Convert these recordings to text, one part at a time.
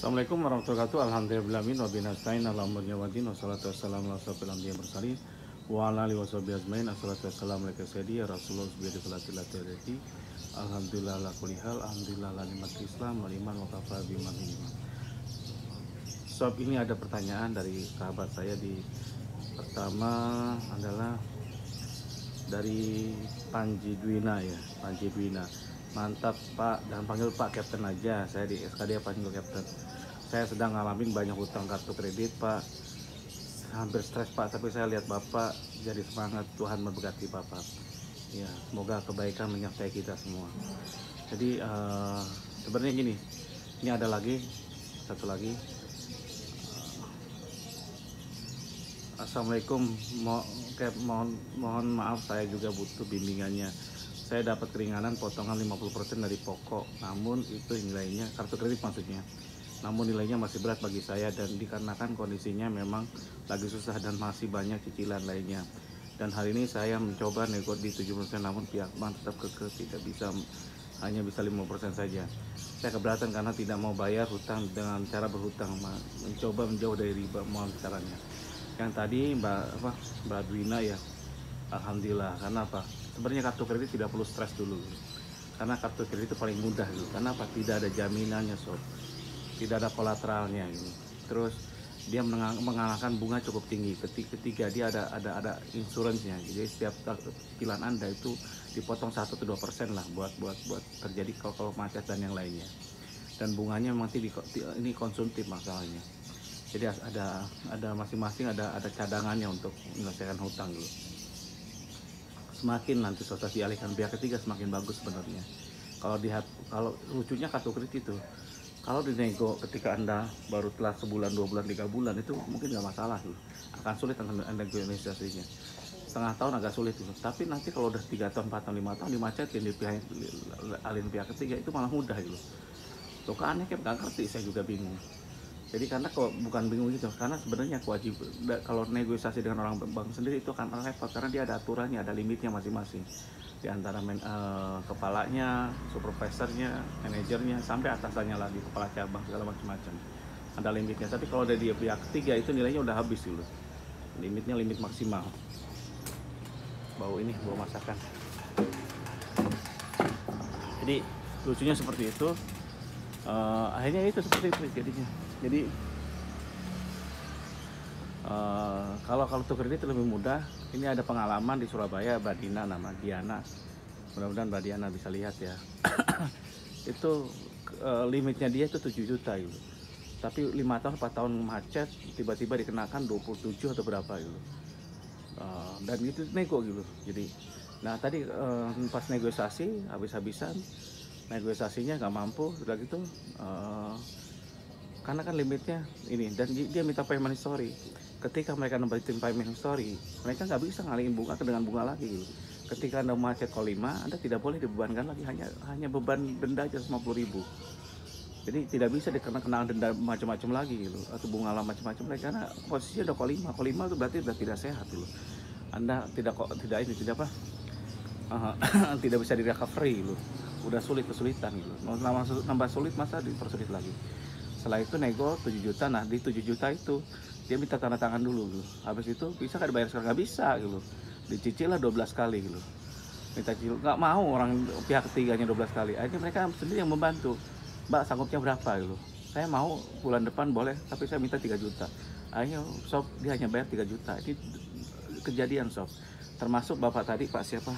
Assalamualaikum warahmatullahi wabarakatuh. Alhamdulillahirabbil alamin wa binasta'in ala umuri wadin wassalatu wassalamu ala asyrofil anbiya'i wal mursalin wa ala alihi washabihi ajmain. Assalatu wassalamu ala sayyidi ya Rasulullah bi falatilati. Alhamdulillah ala kulli hal, alhamdulillah ala nikmatil Islam wal iman wa kafa biman iman. Sob, ini ada pertanyaan dari sahabat saya pertama adalah dari Panji Dwina ya, Panji Dwina. Mantap Pak, dan panggil Pak Kapten aja. Saya di SKD panggil Kapten. Saya sedang ngalamin banyak hutang kartu kredit Pak. Hampir stres Pak, tapi saya lihat Bapak jadi semangat. Tuhan memberkati Bapak. Ya, semoga kebaikan menyertai kita semua. Jadi sebenarnya gini, ini ada lagi satu lagi. Assalamualaikum, mohon maaf saya juga butuh bimbingannya. Saya dapat keringanan potongan 50% dari pokok, namun itu nilainya, kartu kredit maksudnya, namun nilainya masih berat bagi saya dan dikarenakan kondisinya memang lagi susah dan masih banyak cicilan lainnya. Dan hari ini saya mencoba nego di 7%, namun pihak bank tetap kekeh tidak bisa, hanya bisa 5% saja. Saya keberatan karena tidak mau bayar hutang dengan cara berhutang, mencoba menjauh dari riba. Mohon caranya. Yang tadi Mbak Dwina ya, alhamdulillah. Karena apa? Sebenarnya kartu kredit tidak perlu stres dulu, karena kartu kredit itu paling mudah gitu. Karena apa? Tidak ada jaminannya sob, tidak ada kolateralnya gitu. Terus dia mengalahkan bunga cukup tinggi. Ketiga dia ada insuransinya. Jadi setiap cicilan Anda itu dipotong 1-2% lah buat terjadi kalau macet dan yang lainnya. Dan bunganya memang ini konsumtif masalahnya. Jadi ada masing-masing ada cadangannya untuk menyelesaikan hutang dulu. Semakin nanti sosial dialihkan pihak ketiga semakin bagus sebenarnya. Kalau lucunya kartu kredit itu, kalau dinego ketika Anda baru telah sebulan, 2 bulan, 3 bulan itu mungkin nggak masalah tuh. Akan sulit Anda negosiasinya. Setengah tahun agak sulit tuh. Tapi nanti kalau udah 3 tahun, 4 tahun, 5 tahun dimacetin alihin pihak ketiga itu malah mudah gitu. Tuh kan aneh kayak nggak ngerti, saya juga bingung. Jadi karena kok bukan bingung gitu, karena sebenarnya kewajiban kalau negosiasi dengan orang bank sendiri itu akan repot karena dia ada aturannya, ada limitnya masing-masing di antara kepalanya, supervisornya, manajernya, sampai atasannya lagi, kepala cabang segala macam-macam. Ada limitnya. Tapi kalau dari dia pihak ketiga itu nilainya udah habis dulu. Limitnya limit maksimal. Bau masakan. Jadi lucunya seperti itu. Akhirnya itu seperti itu jadinya. Jadi kalau kartu kredit lebih mudah. Ini ada pengalaman di Surabaya, Mbak Dina, nama Diana. Mudah-mudahan Mbak Diana bisa lihat ya. Itu limitnya dia itu 7 juta gitu. Tapi 5 tahun 4 tahun macet, tiba-tiba dikenakan 27 atau berapa gitu. Dan itu nego gitu. Jadi nah tadi pas negosiasi habis-habisan, negosiasinya nggak mampu, udah gitu karena kan limitnya ini, dan dia minta payment history. Ketika mereka nembatin payment history, mereka nggak bisa ngalihin bunga dengan bunga lagi gitu. Ketika Anda macet call 5, Anda tidak boleh dibebankan lagi, hanya beban denda aja 50.000. Jadi tidak bisa dikenakan denda macam-macam lagi gitu, atau bunga lah macam-macam lagi, karena posisinya udah call 5 itu berarti udah tidak sehat gitu. Anda tidak tidak bisa di recovery gitu. Udah kesulitan gitu. Nambah sulit masa dipersulit lagi. Setelah itu nego 7 juta. Nah di 7 juta itu dia minta tanda tangan dulu gitu. Habis itu bisa nggak dibayar sekarang? Nggak bisa gitu. Dicicil lah 12 kali gitu. Minta cicil, nggak mau orang pihak ketiganya 12 kali. Akhirnya mereka sendiri yang membantu. Mbak sanggupnya berapa gitu. Saya mau bulan depan boleh, tapi saya minta 3 juta. Akhirnya sob dia hanya bayar 3 juta. Ini kejadian sob. Termasuk bapak tadi, Pak siapa?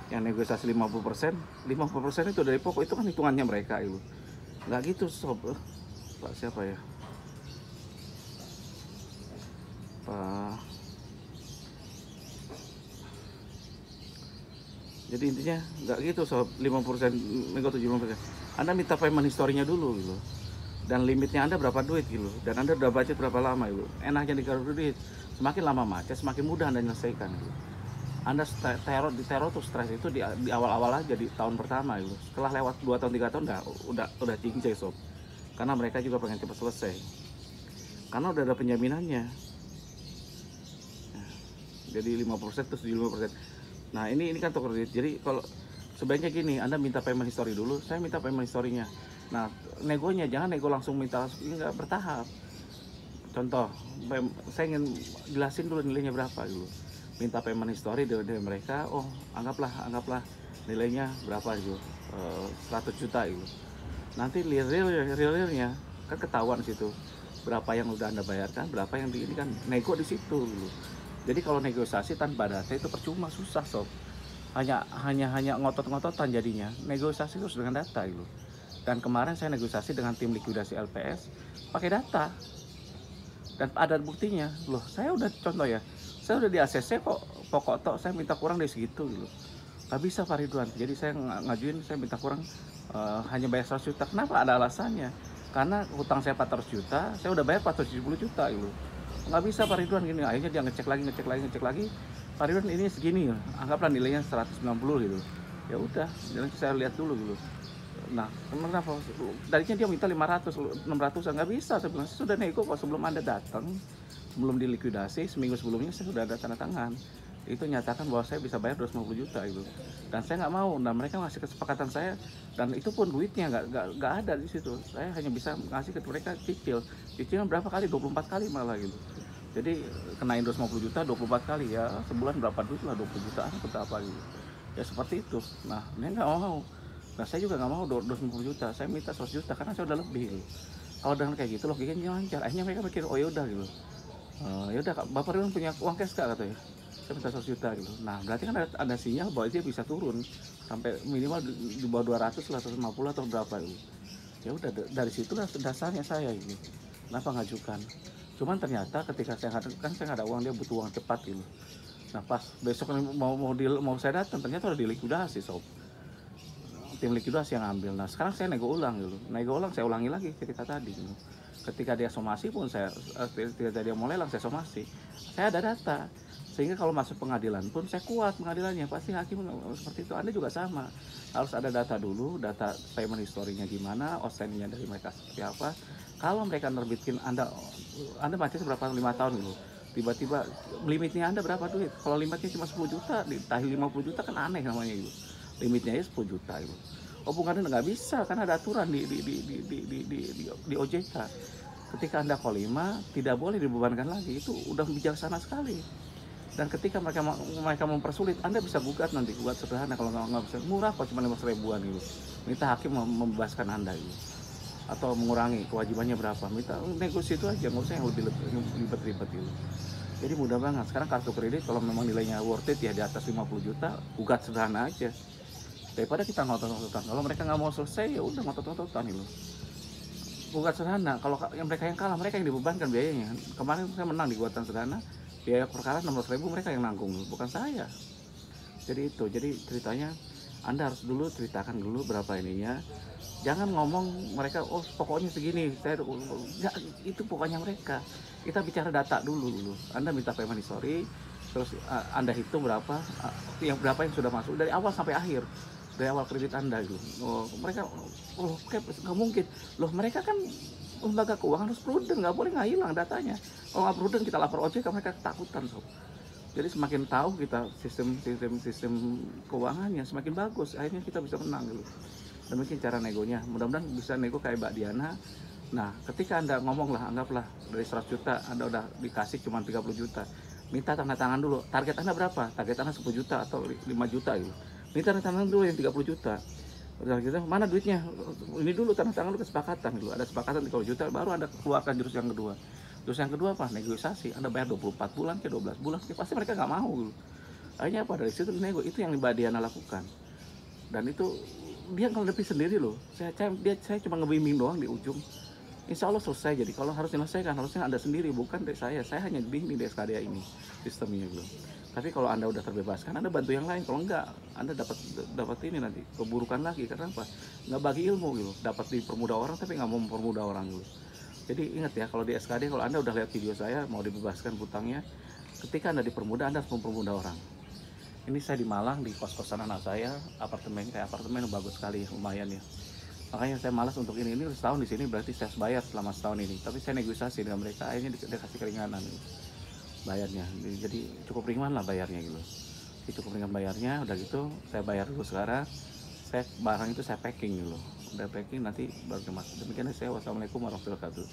Yang negosiasi 50%. 50% itu dari pokok, itu kan hitungannya mereka itu. Nggak gitu sob. Pak siapa ya? Pak. Jadi intinya nggak gitu sob. 50%, nego 75%. Anda minta payment historinya dulu gitu. Dan limitnya Anda berapa duit gitu. Dan Anda udah budget berapa lama gitu. Enaknya di kartu kredit, semakin lama macet semakin mudah Anda menyelesaikan gitu. Anda diteror tuh stres itu di awal-awal aja di tahun pertama gitu. Setelah lewat 2 tahun 3 tahun udah cincai sob. Karena mereka juga pengen cepat selesai. Karena udah ada penjaminannya. Jadi 5% terus 75%. Nah, ini kan toko kredit. Jadi kalau sebaiknya gini, Anda minta payment history dulu, saya minta payment history-nya. Nah, negonya jangan nego langsung minta enggak, bertahap. Contoh, saya ingin jelasin dulu nilainya berapa dulu. Minta payment history dari mereka, oh anggaplah nilainya berapa gitu, 100 juta gitu. Nanti realnya kan ketahuan situ berapa yang udah Anda bayarkan, berapa yang ini kan nego di situ gitu. Jadi kalau negosiasi tanpa data itu percuma, susah sob. Hanya ngotot-ngototan jadinya. Negosiasi terus dengan data gitu. Dan kemarin saya negosiasi dengan tim likuidasi LPS pakai data. Dan ada buktinya. Loh, saya udah contoh ya. Saya udah di ACC kok pokok tok saya minta kurang dari segitu gitu. Gak bisa Pak Ridwan. Jadi saya ngajuin saya minta kurang hanya bayar 100 juta. Kenapa? Ada alasannya. Karena hutang saya 400 juta, saya udah bayar 470 juta gitu. Nggak bisa Pak Ridwan gini. Akhirnya dia ngecek lagi. Pak Ridwan ini segini, anggaplah nilainya 190 gitu. Ya udah, nanti saya lihat dulu gitu. Nah, kenapa? Tadinya dia minta 500, 600, nggak bisa. Saya bilang, sudah nego kok sebelum Anda datang, sebelum dilikuidasi, seminggu sebelumnya saya sudah ada tanda tangan. Itu nyatakan bahwa saya bisa bayar 250 juta itu. Dan saya nggak mau, dan mereka ngasih kesepakatan saya, dan itu pun duitnya nggak ada di situ. Saya hanya bisa ngasih ke mereka cicil. Cicilnya berapa kali? 24 kali malah gitu. Jadi kenain 250 juta 24 kali ya, sebulan berapa duit lah, 20 jutaan atau berapa gitu. Ya seperti itu. Nah, dia nggak mau. Nah, saya juga nggak mau 250 juta, saya minta 100 juta karena saya udah lebih gitu. Kalau dengan kayak gitu logikanya lancar. Akhirnya mereka mikir, oh yaudah gitu. Yaudah Bapak Ridwan punya uang cash kak katanya. Saya minta 100 juta gitu. Nah, berarti kan ada sinyal bahwa dia bisa turun sampai minimal di bawah 200 lah, 150 atau berapa gitu. Ya udah dari situlah dasarnya saya ini. Kenapa ngajukan? Cuman ternyata ketika saya nggak ada uang, dia butuh uang cepat gitu. Nah, pas besok mau saya datang ternyata udah dilikuidasi sob. Tim likuidasi yang ambil. Nah, sekarang saya nego ulang gitu. Nego ulang, saya ulangi lagi cerita tadi gitu. Ketika dia somasi pun ketika dia mau lelang saya somasi. Saya ada data. Sehingga kalau masuk pengadilan pun saya kuat pengadilannya. Pasti hakim seperti itu. Anda juga sama. Harus ada data dulu, data payment historinya gimana, outstandingnya dari mereka seperti apa. Kalau mereka nerbitkin Anda macet berapa 5 tahun gitu. Tiba-tiba limitnya Anda berapa duit? Kalau limitnya cuma 10 juta, ditahi 50 juta kan aneh namanya gitu. Limitnya ya 10 juta itu. Oh bukan, nggak bisa kan ada aturan di OJK. Ketika Anda kolima tidak boleh dibebankan lagi, itu udah bijaksana sekali. Dan ketika mereka mempersulit, Anda bisa gugat nanti, gugat sederhana kalau nggak bisa, murah kok cuma 500 ribuan gitu. Minta hakim membebaskan Anda gitu. Atau mengurangi kewajibannya berapa, minta negosiasi itu aja, nggak usah yang lebih ribet-ribet gitu. Jadi mudah banget. Sekarang kartu kredit kalau memang nilainya worth it ya di atas 50 juta, gugat sederhana aja. Daripada kita ngotot-ngototan. Kalau mereka nggak mau selesai ya udah ngotot-ngototan itu. Gugat sederhana. Kalau yang mereka yang kalah, mereka yang dibebankan biayanya. Kemarin saya menang di gugatan sederhana, biaya perkara 600 ribu mereka yang nanggung, bukan saya. Jadi itu. Jadi ceritanya Anda harus dulu ceritakan dulu berapa ininya. Jangan ngomong mereka, oh pokoknya segini. Ya, itu pokoknya mereka. Kita bicara data dulu. Anda minta payment history, terus Anda hitung berapa yang sudah masuk dari awal sampai akhir. Dari awal kredit Anda gitu. Mereka nggak mungkin. Loh mereka kan lembaga keuangan harus prudent, nggak boleh nggak hilang datanya. Kalau nggak prudent kita lapor OJK, mereka ketakutan sob. Jadi semakin tahu kita sistem keuangannya semakin bagus, akhirnya kita bisa menang gitu. Demikian cara negonya. Mudah-mudahan bisa nego kayak Mbak Diana. Nah, ketika Anda ngomong lah, anggaplah dari 100 juta Anda udah dikasih cuma 30 juta. Minta tanda tangan dulu. Target Anda berapa? Target Anda 10 juta atau 5 juta gitu. Minta tanda tangan dulu yang 30 juta. Mana duitnya? Ini dulu tanda tangan dulu kesepakatan gitu. Ada sepakatan 30 juta baru Anda keluarkan jurus yang kedua. Jurus yang kedua apa? Negosiasi. Anda bayar 24 bulan ke 12 bulan. Pasti mereka nggak mau gitu. Akhirnya apa? Dari situ nego. Itu yang Mbak Diana lakukan. Dan itu dia ngelepi sendiri loh. Saya cuma ngebimbing doang di ujung. Insya Allah selesai. Jadi kalau harus diselesaikan harusnya Anda sendiri, bukan dari saya. Saya hanya bimbing di SKDA ini sistemnya gitu. Tapi kalau Anda udah terbebaskan, Anda bantu yang lain. Kalau enggak, Anda dapat ini nanti keburukan lagi. Karena apa? Nggak bagi ilmu gitu. Dapat dipermudah orang tapi nggak mau mempermudah orang gitu. Jadi ingat ya, kalau di SKD, kalau Anda udah lihat video saya mau dibebaskan hutangnya, ketika Anda dipermudah, Anda harus mempermudah orang. Ini saya di Malang, di kos-kosan anak saya, apartemen yang bagus sekali, lumayan ya. Makanya saya malas untuk ini setahun di sini berarti saya bayar selama setahun ini. Tapi saya negosiasi dengan mereka, akhirnya dia kasih keringanan gitu, bayarnya. Jadi cukup ringan lah bayarnya gitu. Jadi cukup ringan bayarnya, udah gitu saya bayar dulu sekarang. saya barang itu saya packing dulu, udah packing nanti baru dimasuk. Demikian saya, wassalamualaikum warahmatullahi wabarakatuh.